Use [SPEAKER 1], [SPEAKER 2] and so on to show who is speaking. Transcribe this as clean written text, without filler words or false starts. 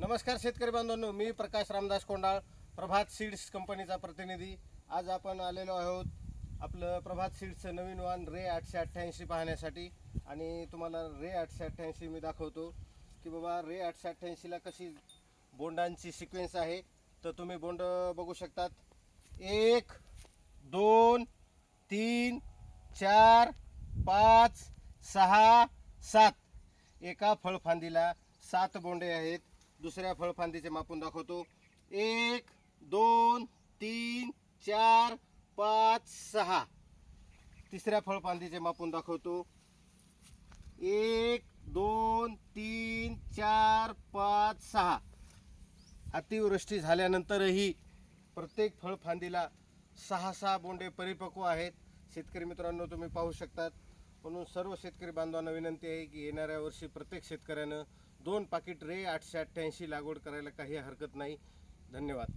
[SPEAKER 1] नमस्कार शेतकरी बांधवांनो, मी प्रकाश रामदास कोंडाळ, प्रभात सीड्स कंपनीचा प्रतिनिधी। आज आपण आलेलो आहोत आपलं प्रभात सीड्सचं नवीन वाहन रे 888 पाहण्यासाठी। आणि तुम्हाला रे 888 मी दाखवतो की बाबा रे 888 ला कशी बोंडांची सिक्वेन्स आहे। तर तुम्ही बोंड बघू शकतात, 1 2 3 4 5 6 7 एका फळफांदीला 7 बोंडे आहेत। दुसऱ्या फळफांदीचे मापून दाखवतो, 1 2 3 4 5 6 तिसऱ्या फळफांदीचे मापून दाखवतो, 1 2 3 4 5 6 अतिवृष्टी झाल्यानंतरही प्रत्येक फळफांदीला 6 बोंडे परिपक्व आहेत। शेतकरी मित्रांनो, तुम्ही पाहू शकतात। म्हणून सर्व शेतकरी बांधवांना विनंती आहे की येणाऱ्या वर्षी प्रत्येक शेतकऱ्यानं 2 पाकिट रे 888 लागवड करायला काही हरकत नाही। धन्यवाद।